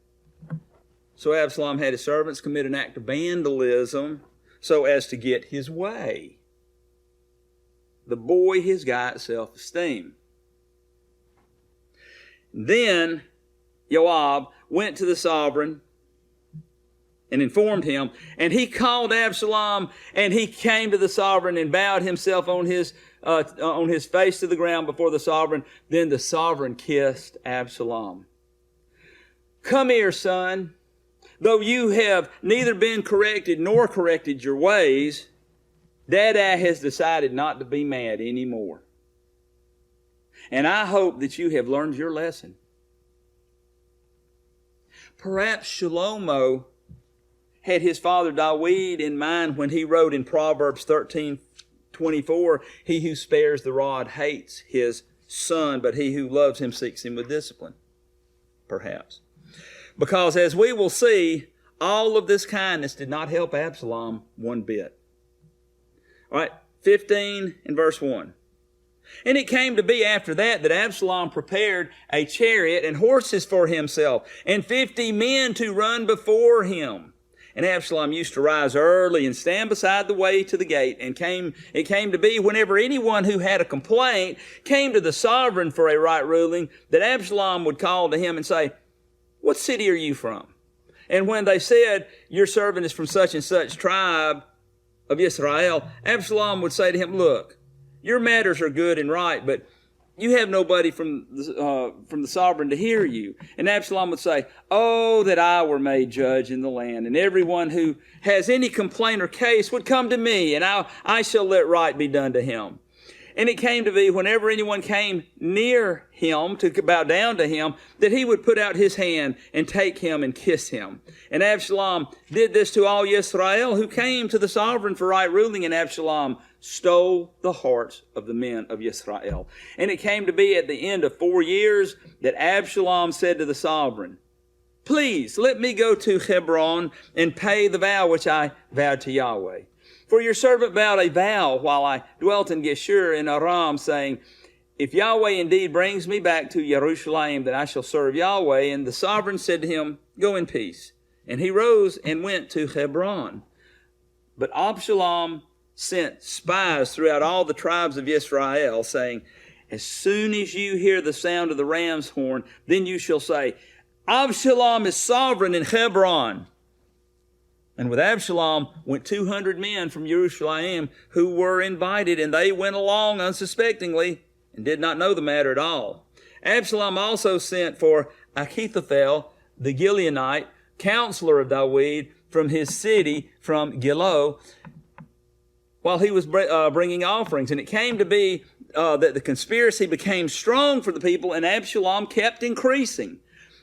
So Absalom had his servants commit an act of vandalism so as to get his way. The boy has got self-esteem. Then Joab went to the sovereign and informed him, and he called Absalom, and he came to the sovereign and bowed himself on his face to the ground before the sovereign. Then the sovereign kissed Absalom. "Come here, son. Though you have neither been corrected nor corrected your ways, Dada has decided not to be mad anymore. And I hope that you have learned your lesson. Perhaps Shlomo had his father David in mind when he wrote in Proverbs 13:24, "He who spares the rod hates his son, but he who loves him seeks him with discipline." Perhaps. Because as we will see, all of this kindness did not help Absalom one bit. All right, 15 and verse 1. And it came to be after that Absalom prepared a chariot and horses for himself, and 50 men to run before him. And Absalom used to rise early and stand beside the way to the gate. And it came to be whenever anyone who had a complaint came to the sovereign for a right ruling, that Absalom would call to him and say, "What city are you from?" And when they said, "Your servant is from such and such tribe of Israel," Absalom would say to him, "Look, your matters are good and right, but you have nobody from the sovereign to hear you." And Absalom would say, "Oh, that I were made judge in the land, and everyone who has any complaint or case would come to me, and I shall let right be done to him." And it came to be whenever anyone came near him to bow down to him, that he would put out his hand and take him and kiss him. And Absalom did this to all Israel who came to the sovereign for right ruling, and Absalom stole the hearts of the men of Israel. And it came to be at the end of 4 years that Absalom said to the sovereign, "Please let me go to Hebron and pay the vow which I vowed to Yahweh. For your servant vowed a vow while I dwelt in Geshur in Aram, saying, if Yahweh indeed brings me back to Jerusalem, then I shall serve Yahweh." And the sovereign said to him, "Go in peace." And he rose and went to Hebron. But Absalom sent spies throughout all the tribes of Israel, saying, "As soon as you hear the sound of the ram's horn, then you shall say, Absalom is sovereign in Hebron." And with Absalom went 200 men from Jerusalem who were invited, and they went along unsuspectingly and did not know the matter at all. Absalom also sent for Ahithophel, the Gileonite, counselor of David, from his city, from Gilo, while he was bringing offerings. And it came to be that the conspiracy became strong for the people, and Absalom kept increasing.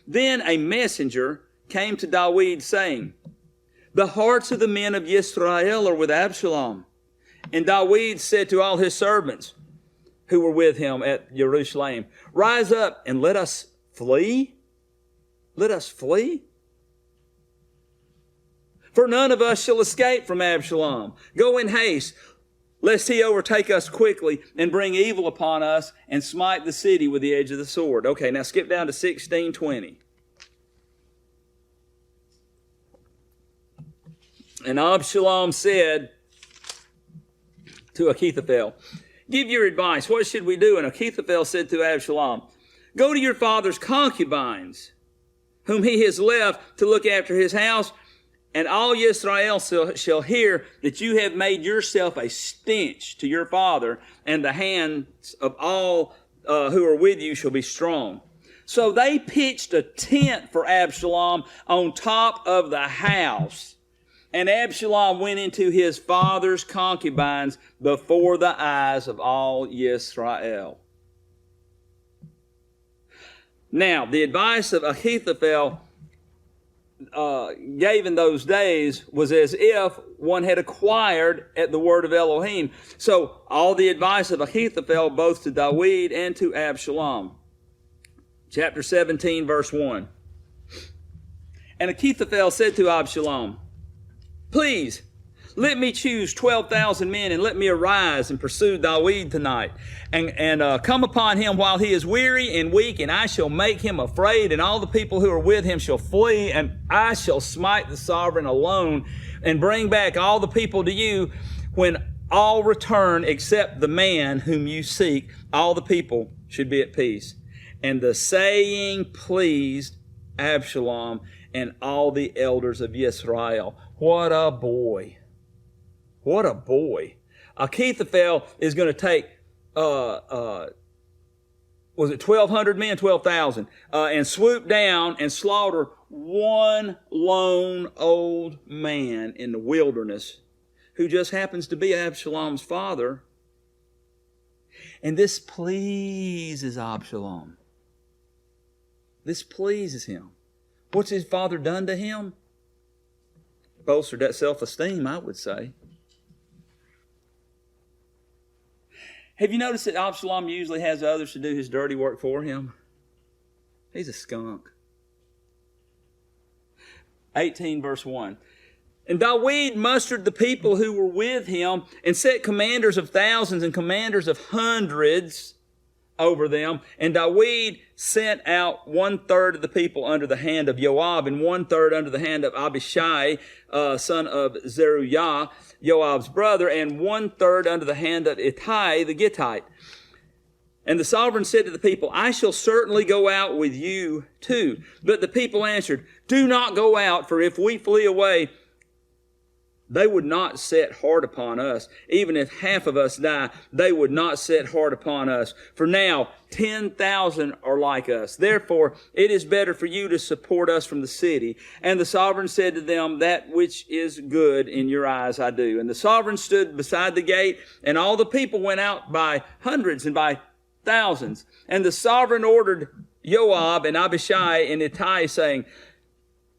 Then a messenger came to David, saying, "The hearts of the men of Israel are with Absalom." And David said to all his servants who were with him at Jerusalem, "Rise up and let us flee. Let us flee. For none of us shall escape from Absalom. Go in haste, lest he overtake us quickly and bring evil upon us and smite the city with the edge of the sword." Okay, now skip down to 16:20. And Absalom said to Ahithophel, "Give your advice. What should we do?" And Ahithophel said to Absalom, "Go to your father's concubines, whom he has left to look after his house, and all Israel shall hear that you have made yourself a stench to your father, and the hands of all who are with you shall be strong." So they pitched a tent for Absalom on top of the house. And Absalom went into his father's concubines before the eyes of all Israel. Now, the advice of Ahithophel gave in those days was as if one had acquired at the word of Elohim. So, all the advice of Ahithophel, both to David and to Absalom. Chapter 17, verse 1. And Ahithophel said to Absalom, "Please, let me choose 12,000 men, and let me arise and pursue David tonight, and come upon him while he is weary and weak, and I shall make him afraid, and all the people who are with him shall flee, and I shall smite the sovereign alone, and bring back all the people to you. When all return except the man whom you seek, all the people should be at peace." And the saying pleased Absalom and all the elders of Israel. What a boy. What a boy. Ahithophel is going to take, was it 1,200 men? 12,000. And swoop down and slaughter one lone old man in the wilderness who just happens to be Absalom's father. And this pleases Absalom. This pleases him. What's his father done to him? Bolstered that self-esteem, I would say. Have you noticed that Absalom usually has others to do his dirty work for him? He's a skunk. 18 verse 1. And David mustered the people who were with him and set commanders of thousands and commanders of hundreds over them. And David sent out 1/3 of the people under the hand of Joab and 1/3 under the hand of Abishai, son of Zeruiah, Joab's brother, and 1/3 under the hand of Ittai the Gittite. And the sovereign said to the people, I shall certainly go out with you too. But the people answered, do not go out, for if we flee away, they would not set heart upon us. Even if half of us die, they would not set heart upon us. For now, 10,000 are like us. Therefore, it is better for you to support us from the city. And the sovereign said to them, that which is good in your eyes I do. And the sovereign stood beside the gate, and all the people went out by hundreds and by thousands. And the sovereign ordered Joab and Abishai and Ittai, saying,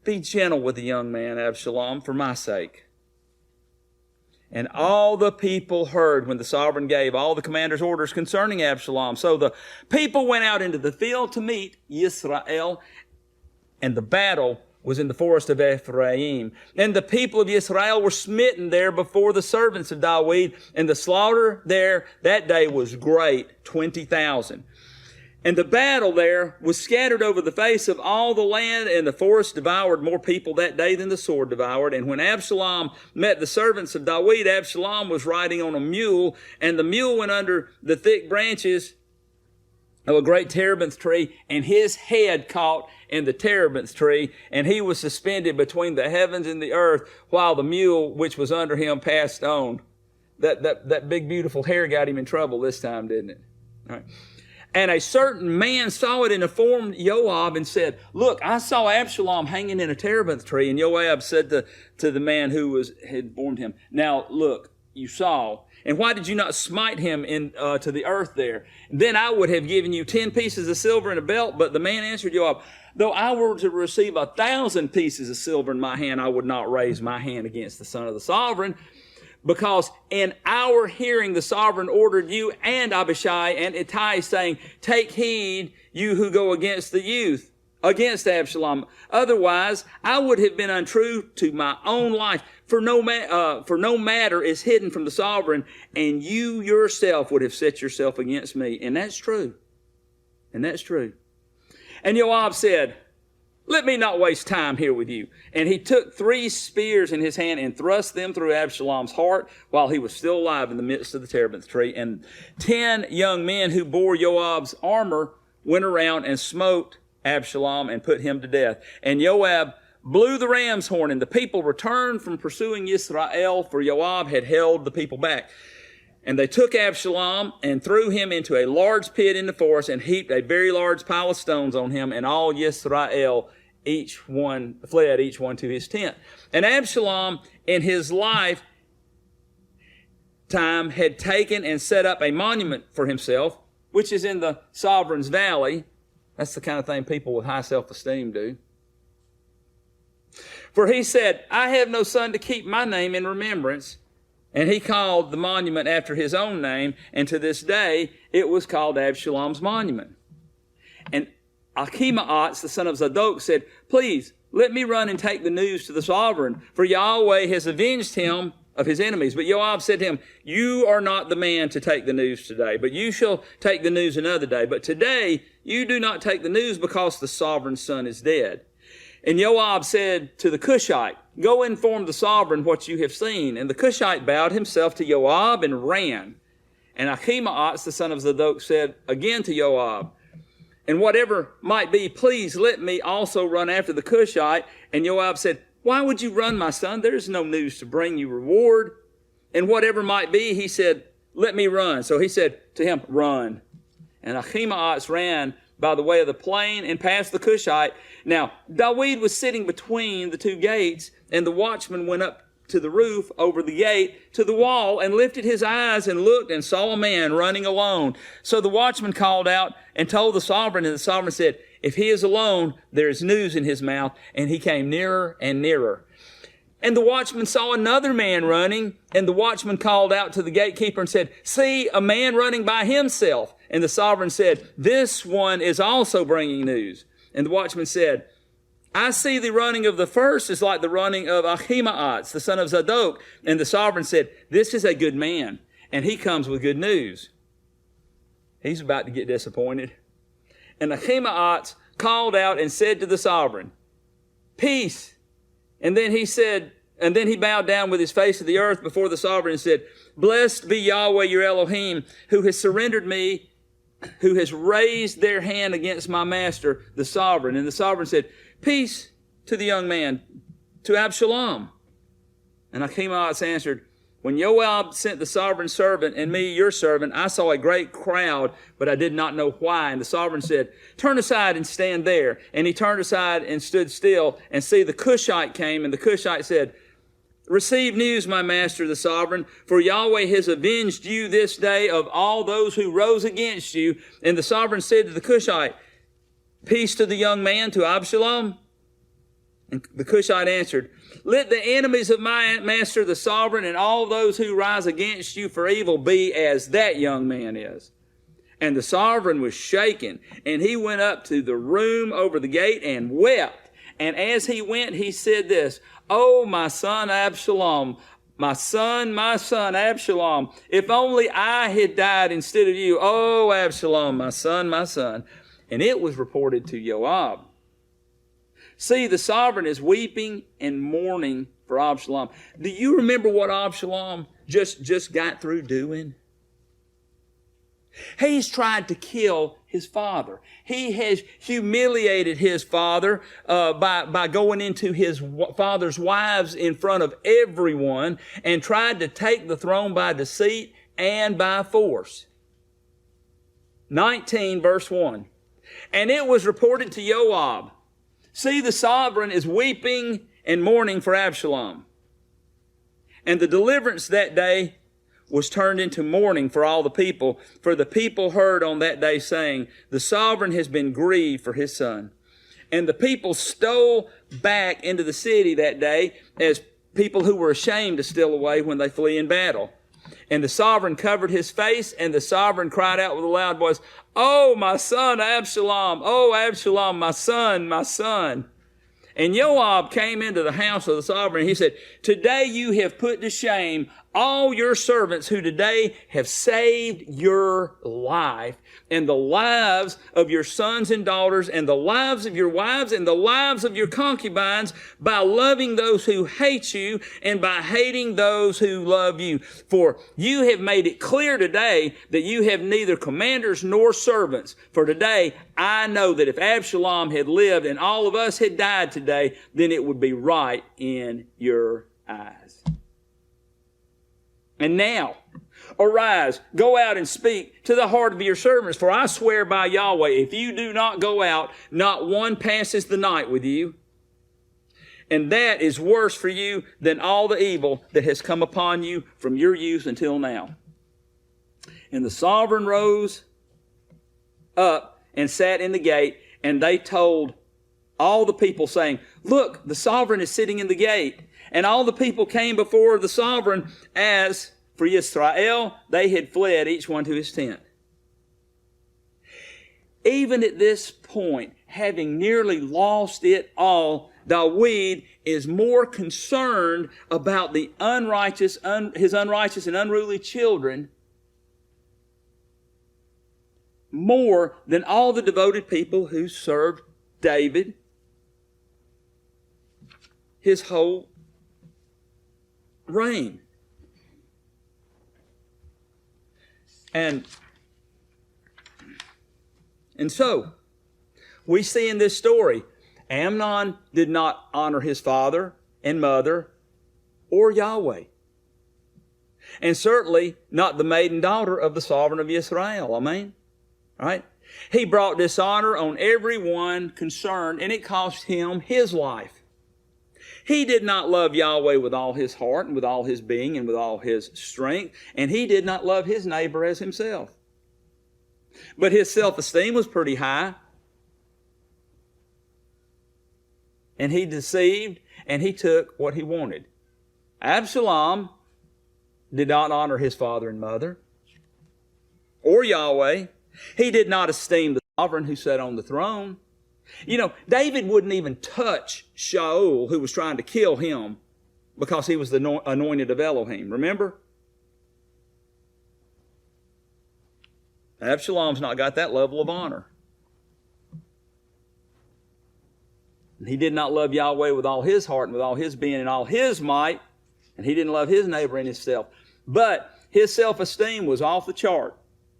be gentle with the young man Absalom for my sake. And all the people heard when the sovereign gave all the commander's orders concerning Absalom. So the people went out into the field to meet Israel, and the battle was in the forest of Ephraim. And the people of Israel were smitten there before the servants of David, and the slaughter there that day was great, 20,000. And the battle there was scattered over the face of all the land, and the forest devoured more people that day than the sword devoured. And when Absalom met the servants of David, Absalom was riding on a mule, and the mule went under the thick branches of a great terebinth tree, and his head caught in the terebinth tree, and he was suspended between the heavens and the earth, while the mule which was under him passed on. That big beautiful hair got him in trouble this time, didn't it? All right. And a certain man saw it and informed Joab and said, look, I saw Absalom hanging in a terebinth tree. And Joab said to the man who had informed him, now look, you saw, and why did you not smite him to the earth there? Then I would have given you 10 pieces of silver and a belt. But the man answered Joab, though I were to receive 1,000 pieces of silver in my hand, I would not raise my hand against the son of the sovereign. Because in our hearing the sovereign ordered you and Abishai and Ittai, saying, take heed, you who go against the youth, against Absalom. Otherwise, I would have been untrue to my own life. For no matter is hidden from the sovereign, and you yourself would have set yourself against me. And that's true. And that's true. And Joab said, let me not waste time here with you. And he took 3 spears in his hand and thrust them through Absalom's heart while he was still alive in the midst of the terebinth tree. And 10 young men who bore Joab's armor went around and smote Absalom and put him to death. And Joab blew the ram's horn, and the people returned from pursuing Israel, for Joab had held the people back. And they took Absalom and threw him into a large pit in the forest and heaped a very large pile of stones on him, and all Israel fled, each one to his tent. And Absalom in his lifetime had taken and set up a monument for himself, which is in the sovereign's valley. That's the kind of thing people with high self-esteem do. For he said, I have no son to keep my name in remembrance. And he called the monument after his own name, and to this day it was called Absalom's monument. And Ahimaaz, the son of Zadok, said, please, let me run and take the news to the sovereign, for Yahweh has avenged him of his enemies. But Joab said to him, you are not the man to take the news today, but you shall take the news another day. But today you do not take the news, because the sovereign's son is dead. And Joab said to the Cushite, go inform the sovereign what you have seen. And the Cushite bowed himself to Joab and ran. And Ahimaaz, the son of Zadok, said again to Joab, and whatever might be, please let me also run after the Cushite. And Joab said, why would you run, my son? There is no news to bring you reward. And whatever might be, he said, let me run. So he said to him, run. And Ahimaaz ran by the way of the plain and past the Cushite. Now, David was sitting between the 2 gates, and the watchman went up to the roof over the gate to the wall and lifted his eyes and looked and saw a man running alone. So the watchman called out and told the sovereign, and the sovereign said, if he is alone, there is news in his mouth. And he came nearer and nearer. And the watchman saw another man running, and the watchman called out to the gatekeeper and said, see, a man running by himself. And the sovereign said, this one is also bringing news. And the watchman said, I see the running of the first is like the running of Ahimaaz, the son of Zadok. And the sovereign said, this is a good man, and he comes with good news. He's about to get disappointed. And Ahimaaz called out and said to the sovereign, peace. And then he bowed down with his face to the earth before the sovereign and said, blessed be Yahweh your Elohim, who has surrendered me, who has raised their hand against my master, the sovereign. And the sovereign said, peace to the young man, to Absalom. And Ahimaaz answered, when Joab sent the sovereign's servant and me, your servant, I saw a great crowd, but I did not know why. And the sovereign said, turn aside and stand there. And he turned aside and stood still. And see, the Cushite came, and the Cushite said, receive news, my master, the sovereign, for Yahweh has avenged you this day of all those who rose against you. And the sovereign said to the Cushite, peace to the young man, to Absalom. And the Cushite answered, let the enemies of my master, the sovereign, and all those who rise against you for evil be as that young man is. And the sovereign was shaken, and he went up to the room over the gate and wept. And as he went, he said this, oh, my son Absalom, my son, Absalom, if only I had died instead of you. Oh, Absalom, my son, my son. And it was reported to Joab. See, the sovereign is weeping and mourning for Absalom. Do you remember what Absalom just got through doing? He's tried to kill his father. He has humiliated his father by going into his father's wives in front of everyone and tried to take the throne by deceit and by force. 19 verse 1. And it was reported to Joab, see, the sovereign is weeping and mourning for Absalom. And the deliverance that day was turned into mourning for all the people, for the people heard on that day saying, the sovereign has been grieved for his son. And the people stole back into the city that day as people who were ashamed to steal away when they flee in battle. And the sovereign covered his face, and the sovereign cried out with a loud voice, oh, my son Absalom, oh, Absalom, my son, my son. And Joab came into the house of the sovereign. He said, today you have put to shame all your servants who today have saved your life and the lives of your sons and daughters and the lives of your wives and the lives of your concubines by loving those who hate you and by hating those who love you. For you have made it clear today that you have neither commanders nor servants. For today I know that if Absalom had lived and all of us had died today, then it would be right in your eyes. And now, arise, go out and speak to the heart of your servants, for I swear by Yahweh, if you do not go out, not one passes the night with you. And that is worse for you than all the evil that has come upon you from your youth until now. And the sovereign rose up and sat in the gate, and they told all the people, saying, look, the sovereign is sitting in the gate. And all the people came before the sovereign, as for Israel, they had fled, each one to his tent. Even at this point, having nearly lost it all, David is more concerned about the his unrighteous and unruly children more than all the devoted people who served David his whole reign. And so, we see in this story, Amnon did not honor his father and mother or Yahweh. And certainly not the maiden daughter of the sovereign of Israel. Amen? Right? He brought dishonor on everyone concerned, and it cost him his life. He did not love Yahweh with all his heart and with all his being and with all his strength, and he did not love his neighbor as himself. But his self-esteem was pretty high. And he deceived, and he took what he wanted. Absalom did not honor his father and mother, or Yahweh. He did not esteem the sovereign who sat on the throne. You know, David wouldn't even touch Shaul, who was trying to kill him, because he was the anointed of Elohim. Remember? Absalom's not got that level of honor. And he did not love Yahweh with all his heart and with all his being and all his might. And he didn't love his neighbor and himself. But his self-esteem was off the chart.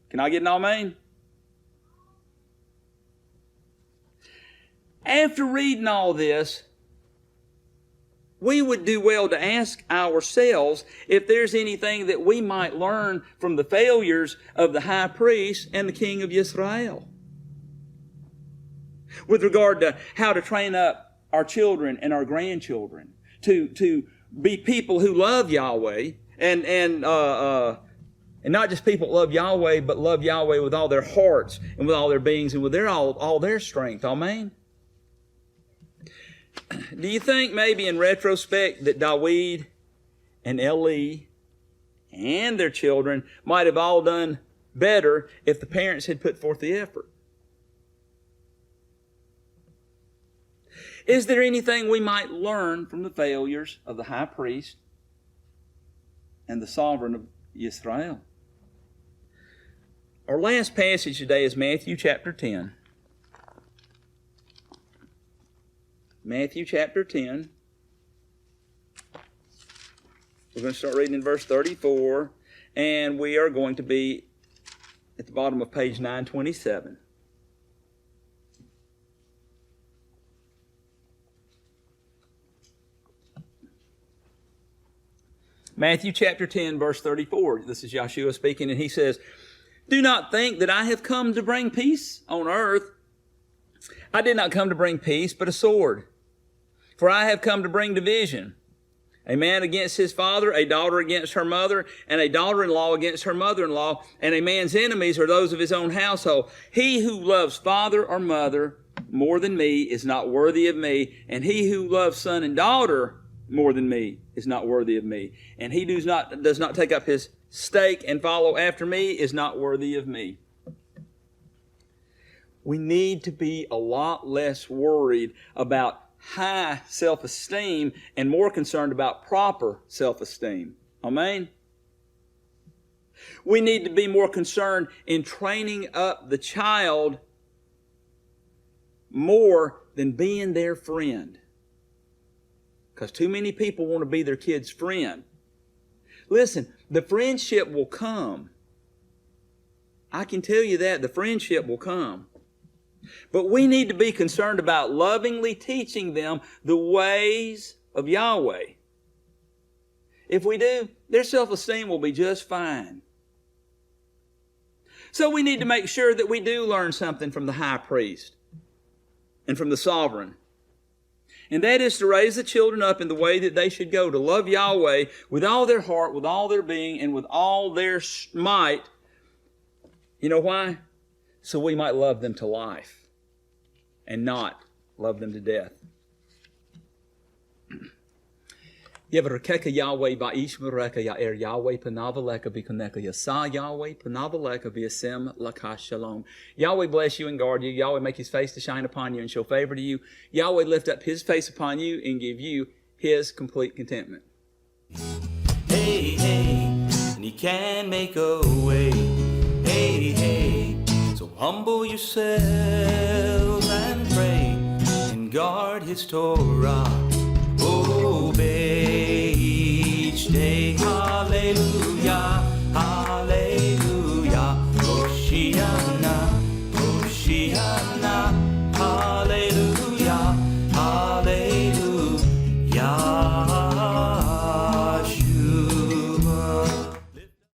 Can I get an amen? After reading all this, we would do well to ask ourselves if there's anything that we might learn from the failures of the high priest and the king of Israel, with regard to how to train up our children and our grandchildren to be people who love Yahweh and not just people that love Yahweh, but love Yahweh with all their hearts and with all their beings and with all their strength. Amen? Do you think maybe in retrospect that Dawid and Eli and their children might have all done better if the parents had put forth the effort? Is there anything we might learn from the failures of the high priest and the sovereign of Israel? Our last passage today is Matthew chapter 10. Matthew chapter 10. We're going to start reading in verse 34, and we are going to be at the bottom of page 927. Matthew chapter 10, verse 34. This is Yahshua speaking, and he says, "Do not think that I have come to bring peace on earth. I did not come to bring peace, but a sword. For I have come to bring division. A man against his father, a daughter against her mother, and a daughter-in-law against her mother-in-law, and a man's enemies are those of his own household. He who loves father or mother more than me is not worthy of me, and he who loves son and daughter more than me is not worthy of me. And he does not take up his stake and follow after me is not worthy of me." We need to be a lot less worried about high self-esteem and more concerned about proper self-esteem. Amen? We need to be more concerned in training up the child more than being their friend. Because too many people want to be their kid's friend. Listen, the friendship will come. I can tell you that. The friendship will come. But we need to be concerned about lovingly teaching them the ways of Yahweh. If we do, their self-esteem will be just fine. So we need to make sure that we do learn something from the high priest and from the sovereign. And that is to raise the children up in the way that they should go, to love Yahweh with all their heart, with all their being, and with all their might. You know why? So we might love them to life and not love them to death. Yevrekeka Yahweh ba'ishmereka ya'er Yahweh panavaleka bikoneka yasa Yahweh panavaleka v'yasem laka shalom. Yahweh bless you and guard you. Yahweh make his face to shine upon you and show favor to you. Yahweh lift up his face upon you and give you his complete contentment. Hey, hey, and he can make a way. Hey, hey, so humble yourselves and pray and guard his Torah.